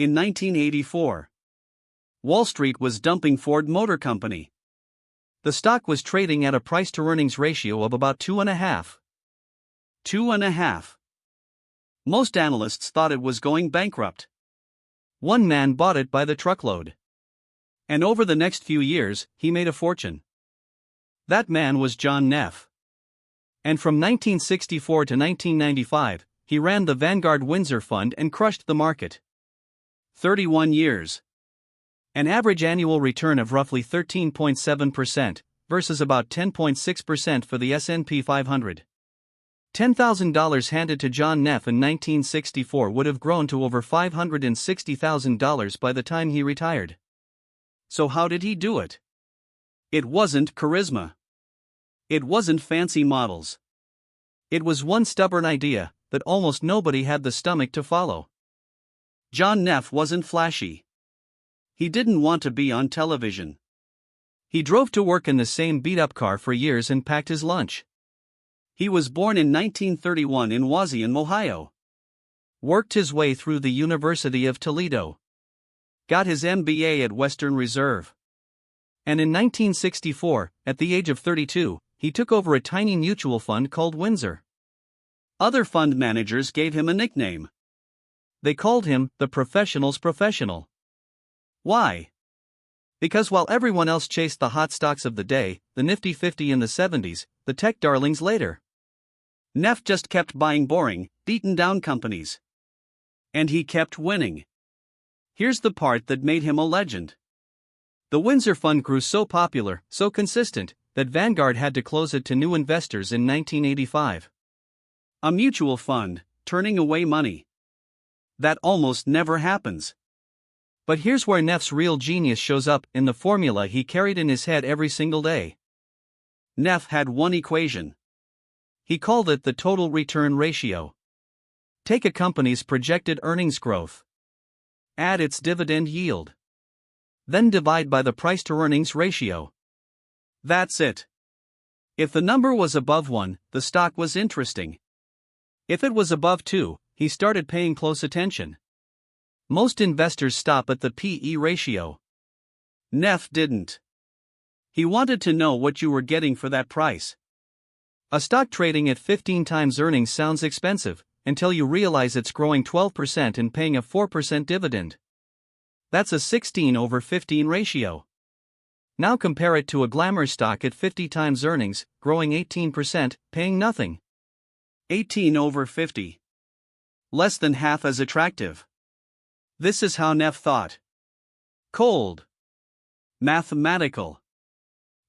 In 1984, Wall Street was dumping Ford Motor Company. The stock was trading at a price-to-earnings ratio of about 2.5. 2.5. Most analysts thought it was going bankrupt. One man bought it by the truckload. And over the next few years, he made a fortune. That man was John Neff. And from 1964 to 1995, he ran the Vanguard Windsor Fund and crushed the market. 31 years. An average annual return of roughly 13.7%, versus about 10.6% for the S&P 500. $10,000 handed to John Neff in 1964 would have grown to over $560,000 by the time he retired. So how did he do it? It wasn't charisma. It wasn't fancy models. It was one stubborn idea that almost nobody had the stomach to follow. John Neff wasn't flashy. He didn't want to be on television. He drove to work in the same beat-up car for years and packed his lunch. He was born in 1931 in Wauseon, Ohio. Worked his way through the University of Toledo. Got his MBA at Western Reserve. And in 1964, at the age of 32, he took over a tiny mutual fund called Windsor. Other fund managers gave him a nickname. They called him the professional's professional. Why? Because while everyone else chased the hot stocks of the day, the Nifty 50 in the 70s, the tech darlings later, Neff just kept buying boring, beaten-down companies. And he kept winning. Here's the part that made him a legend. The Windsor Fund grew so popular, so consistent, that Vanguard had to close it to new investors in 1985. A mutual fund, turning away money. That almost never happens. But here's where Neff's real genius shows up in the formula he carried in his head every single day. Neff had one equation. He called it the total return ratio. Take a company's projected earnings growth. Add its dividend yield. Then divide by the price-to-earnings ratio. That's it. If the number was above 1, the stock was interesting. If it was above 2, he started paying close attention. Most investors stop at the P/E ratio. Neff didn't. He wanted to know what you were getting for that price. A stock trading at 15 times earnings sounds expensive, until you realize it's growing 12% and paying a 4% dividend. That's a 16/15 ratio. Now compare it to a glamour stock at 50 times earnings, growing 18%, paying nothing. 18/50. Less than half as attractive. This is how Neff thought. Cold. Mathematical.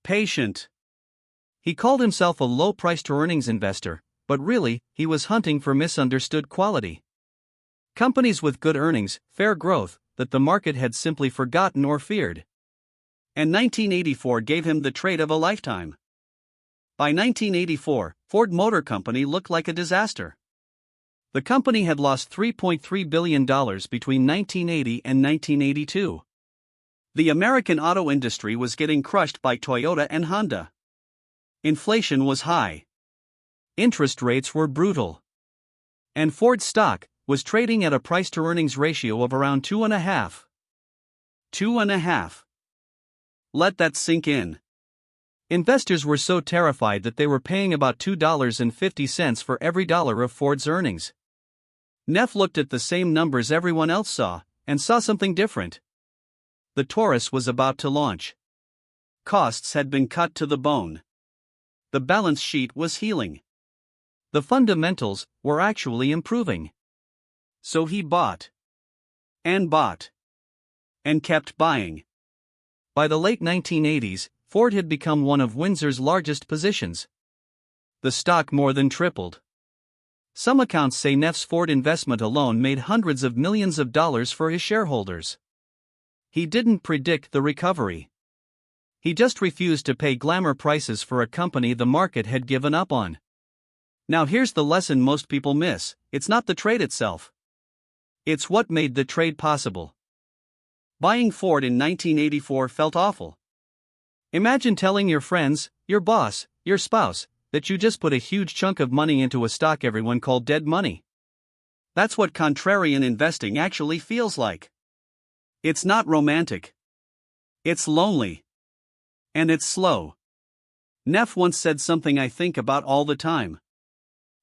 Patient. He called himself a low price-to-earnings investor, but really, he was hunting for misunderstood quality. Companies with good earnings, fair growth, that the market had simply forgotten or feared. And 1984 gave him the trade of a lifetime. By 1984, Ford Motor Company looked like a disaster. The company had lost $3.3 billion between 1980 and 1982. The American auto industry was getting crushed by Toyota and Honda. Inflation was high. Interest rates were brutal. And Ford stock was trading at a price-to-earnings ratio of around 2.5. 2.5. Let that sink in. Investors were so terrified that they were paying about $2.50 for every dollar of Ford's earnings. Neff looked at the same numbers everyone else saw, and saw something different. The Taurus was about to launch. Costs had been cut to the bone. The balance sheet was healing. The fundamentals were actually improving. So he bought. And bought. And kept buying. By the late 1980s, Ford had become one of Windsor's largest positions. The stock more than tripled. Some accounts say Neff's Ford investment alone made hundreds of millions of dollars for his shareholders. He didn't predict the recovery. He just refused to pay glamour prices for a company the market had given up on. Now here's the lesson most people miss: it's not the trade itself. It's what made the trade possible. Buying Ford in 1984 felt awful. Imagine telling your friends, your boss, your spouse, that you just put a huge chunk of money into a stock everyone called dead money. That's what contrarian investing actually feels like. It's not romantic. It's lonely. And it's slow. Neff once said something I think about all the time.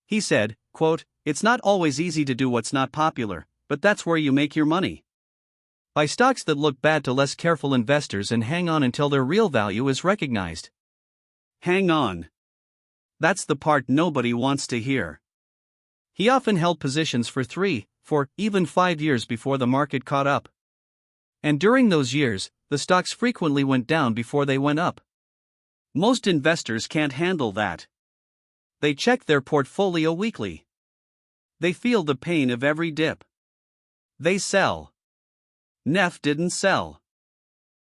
He said, quote, "It's not always easy to do what's not popular, but that's where you make your money. Buy stocks that look bad to less careful investors and hang on until their real value is recognized." Hang on. That's the part nobody wants to hear. He often held positions for 3, 4, even 5 years before the market caught up. And during those years, the stocks frequently went down before they went up. Most investors can't handle that. They check their portfolio weekly. They feel the pain of every dip. They sell. Neff didn't sell.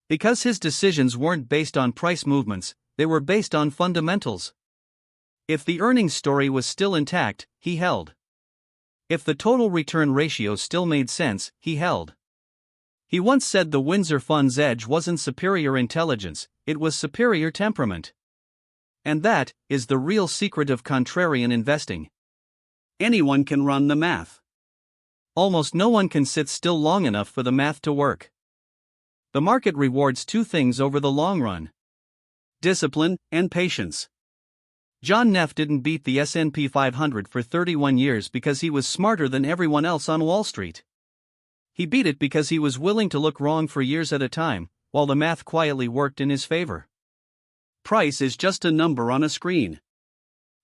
Because his decisions weren't based on price movements, they were based on fundamentals. If the earnings story was still intact, he held. If the total return ratio still made sense, he held. He once said the Windsor Fund's edge wasn't superior intelligence, it was superior temperament. And that is the real secret of contrarian investing. Anyone can run the math. Almost no one can sit still long enough for the math to work. The market rewards two things over the long run: discipline and patience. John Neff didn't beat the S&P 500 for 31 years because he was smarter than everyone else on Wall Street. He beat it because he was willing to look wrong for years at a time, while the math quietly worked in his favor. Price is just a number on a screen.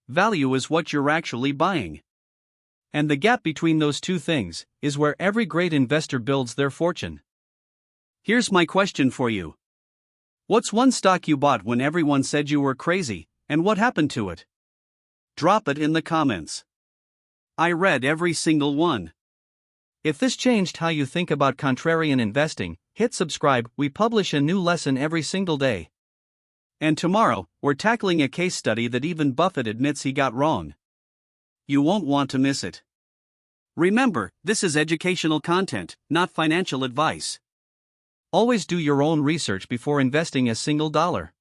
Value is what you're actually buying. And the gap between those two things is where every great investor builds their fortune. Here's my question for you. What's one stock you bought when everyone said you were crazy, and what happened to it? Drop it in the comments. I read every single one. If this changed how you think about contrarian investing, hit subscribe. We publish a new lesson every single day. And tomorrow, we're tackling a case study that even Buffett admits he got wrong. You won't want to miss it. Remember, this is educational content, not financial advice. Always do your own research before investing a single dollar.